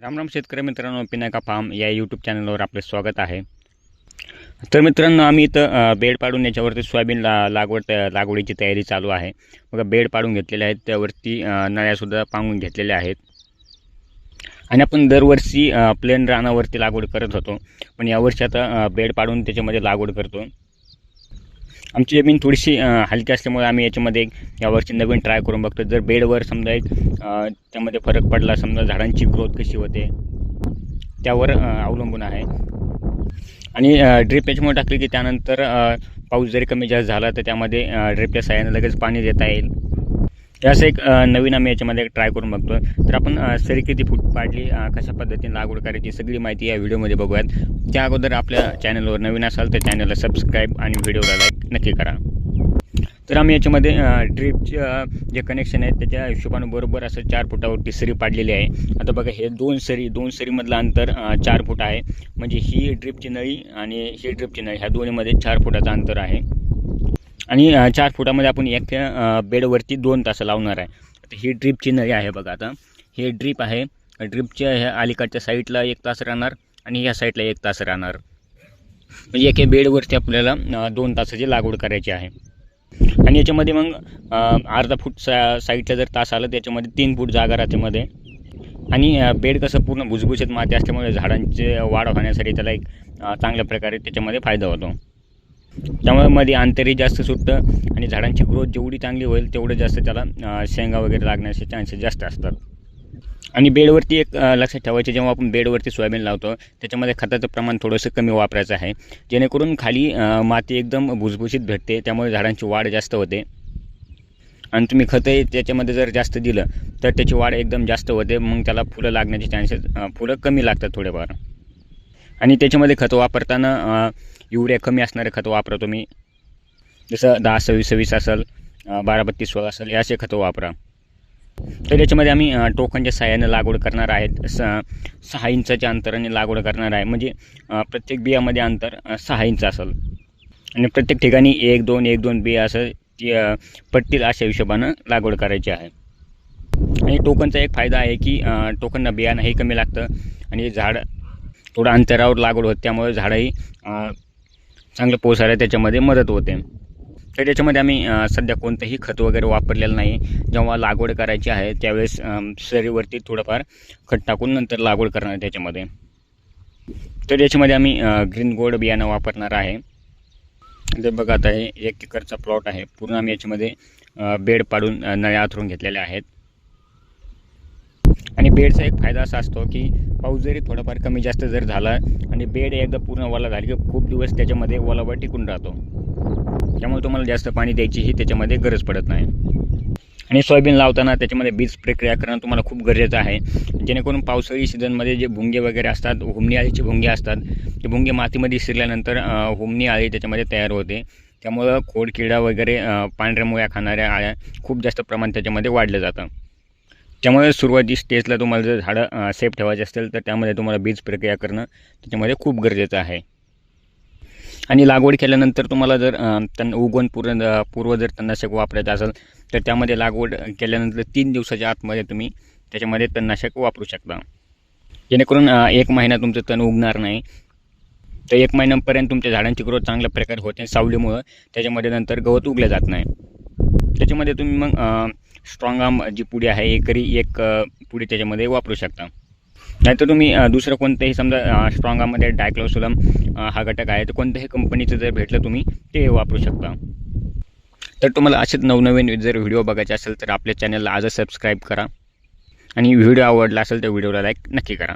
राम राम शेतकरी मित्रांनो, पिनाका फार्म या यूट्यूब चॅनलवर आपले स्वागत आहे। तर मित्रांनो, आम्ही इथं बेड पाडून याच्यावरती सोयाबीन लागवडीची तयारी चालू आहे। बघा, बेड पाडून घेतलेले आहेत, त्यावरती नळ्यासुद्धा पांगून घेतलेल्या आहेत। आणि आपण दरवर्षी प्लेन रानावरती लागवड करत होतो, पण यावर्षी आता बेड पाडून त्याच्यामध्ये लागवड करतो। आमची जमीन थोडीशी हलकी असल्यामुळे आम्ही याच्यामध्ये यावर्षी नवीन ट्राय करून बघतो। जर बेडवर समजा त्यामध्ये फरक पडला, समजा झाडांची ग्रोथ कशी होते त्यावर अवलंबून आहे। आणि ड्रिप याच्यामुळे टाकली की त्यानंतर पाऊस जरी कमी जास्त झाला तर त्यामध्ये ड्रिपच्या साहाय्याने लगेच पाणी देता येईल। याचं एक नवीन आम्ही याच्यामध्ये ट्राय करून बघतो। तर आपण सरी किती फूट पाडली, कशा पद्धतीने लागवड करायची, सगळी माहिती या व्हिडिओमध्ये बघूयात। त्या अगोदर आपल्या चॅनलवर नवीन असाल तर चॅनलला सबस्क्राईब आणि व्हिडिओला लाईक नक्की करा। तर आम्ही याच्यामध्ये ड्रिपचे जे कनेक्शन आहे त्याच्या हिशोबाने बरोबर असं 4 फुटावरती सरी पाडलेली आहे। आता बघा, हे दोन सरीमधलं अंतर 4 फूट आहे। म्हणजे ही ड्रिपची नळी आणि ही ड्रिपची नळी, ह्या दोन्हीमध्ये 4 फुटाचं अंतर आहे। आणि 4 फुटामध्ये आपण एक बेडवरती 2 तास लावणार आहे। आता ही ड्रिपची नळी आहे बघा। आता हे ड्रिप आहे, ड्रिपच्या ह्या अलीकडच्या साईडला 1 तास राहणार आणि ह्या साईडला 1 तास राहणार। म्हणजे एका बेडवरती आपल्याला 2 तासाची लागवड करायची आहे। आणि याच्यामध्ये मग अर्धा फूट साईडला जर तास आलं त्याच्यामध्ये 3 फूट जागा राहते मध्ये। आणि बेड कसं पूर्ण भुसभुशीत माती असल्यामुळे झाडांचे वाढ होण्यासाठी त्याला एक चांगल्या प्रकारे त्याच्यामध्ये फायदा होतो। त्यामुळे मध्ये अंतरही जास्त सुटतं आणि झाडांची ग्रोथ जेवढी चांगली होईल तेवढं जास्त त्याला शेंगा वगैरे लागण्याचे चान्सेस जास्त असतात। आणि बेडवरती एक लक्षात ठेवायचे, जेव्हा आपण बेडवरती सोयाबीन लावतो त्याच्यामध्ये खताचं प्रमाण थोडंसं कमी वापरायचं आहे, जेणेकरून खाली माती एकदम भुसभुशीत भेटते, त्यामुळे झाडांची वाढ जास्त होते। आणि तुम्ही खतं त्याच्यामध्ये जर जास्त दिलं तर त्याची वाढ एकदम जास्त होते, मग त्याला फुलं लागण्याचे चान्सेस फुलं कमी लागतात थोडेफार। आणि त्याच्यामध्ये खतं वापरताना युरिया कमी असणारे खतं वापरा तुम्ही, जसं 10-26-26 असेल, 12-32-16 असेल, हे असे खतं वापरा। तर याच्यामध्ये आम्ही टोकनच्या साहाय्याने लागवड करणार आहेत। 6 इंचाच्या अंतराने लागवड करणार आहे। म्हणजे प्रत्येक बियामध्ये अंतर 6 इंच असेल आणि प्रत्येक ठिकाणी 1-2 बिया असं पट्टील अशा हिशोबानं लागवड करायची आहे। आणि टोकनचा एक फायदा आहे की टोकनना बियाणंही कमी लागतं आणि झाड थोडं अंतरावर लागवड होते, त्यामुळे झाडंही चांगलं पोसायला त्याच्यामध्ये मदत होते। तर याच्यामध्ये आम्ही सध्या कोणतंही खत वगैरे वापरलेलं नाही। जेव्हा लागवड करायची आहे त्यावेळेस सरीवरती थोडंफार खत टाकून नंतर लागवड करणार त्याच्यामध्ये। तर याच्यामध्ये आम्ही ग्रीन गोल्ड बियाणं वापरणार आहे। ते बघा, आता हे 1 एकरचा प्लॉट आहे, पूर्ण आम्ही याच्यामध्ये बेड पाडून नळ्या आथरून घेतलेल्या आहेत। आणि बेडचा एक फायदा असा असतो की पाऊस जरी थोडाफार कमी जास्त जर झाला आणि बेड एकदा पूर्ण ओला झाली की खूप दिवस त्याच्यामध्ये ओलावा टिकून राहतो, त्यामुळे तुम्हाला जास्त पाणी द्यायचीही त्याच्यामध्ये गरज पडत नाही। आणि सोयाबीन लावताना त्याच्यामध्ये बीज प्रक्रिया करणं तुम्हाला खूप गरजेचं आहे, जेणेकरून पावसाळी सीझनमध्ये जे भुंगे वगैरे असतात, हुमणी अळीचे भुंगे असतात, ते भुंगे मातीमध्ये शिरल्यानंतर हुमणी अळी त्याच्यामध्ये तयार होते। त्यामुळं खोडकिडा वगैरे, पांढऱ्या मुळ्या खाणाऱ्या अळ्या खूप जास्त प्रमाण त्याच्यामध्ये वाढलं जातं। त्यामुळे सुरुवाती स्टेजला तुम्हाला जर झाडं सेफ ठेवायचे असेल तर त्यामध्ये तुम्हाला बीज प्रक्रिया करणं त्याच्यामध्ये खूप गरजेचं आहे। आणि लागवड केल्यानंतर तुम्हाला जर उगवण पूर्व जर तणनाशक वापरायचं असेल तर त्यामध्ये लागवड केल्यानंतर 3 दिवसाच्या आतमध्ये तुम्ही त्याच्यामध्ये तणनाशक वापरू शकता, जेणेकरून 1 महिना तुमचं तण उगणार नाही। तर 1 महिन्यापर्यंत तुमच्या झाडांची ग्रोथ चांगल्या प्रकारे होते, सावलीमुळं त्याच्यामध्ये नंतर गवत उगलं जात नाही। त्याच्यामध्ये तुम्ही मग स्ट्रॉंग आर्म जी पुडी आहे, एकरी 1 पुडी त्याच्यामध्ये वापरू शकता। नाहीतर तुम्ही दुसरं कोणतंही, समजा स्ट्रॉंग आर्ममध्ये डायक्लोसोलम हा घटक आहे, तर कोणत्याही कंपनीचं जर भेटलं तुम्ही ते वापरू शकता। तर तुम्हाला असेच नवनवीन जर व्हिडिओ बघायचे असेल तर आपल्या चॅनलला आजच सबस्क्राईब करा आणि व्हिडिओ आवडला असेल तर व्हिडिओला लाईक नक्की करा।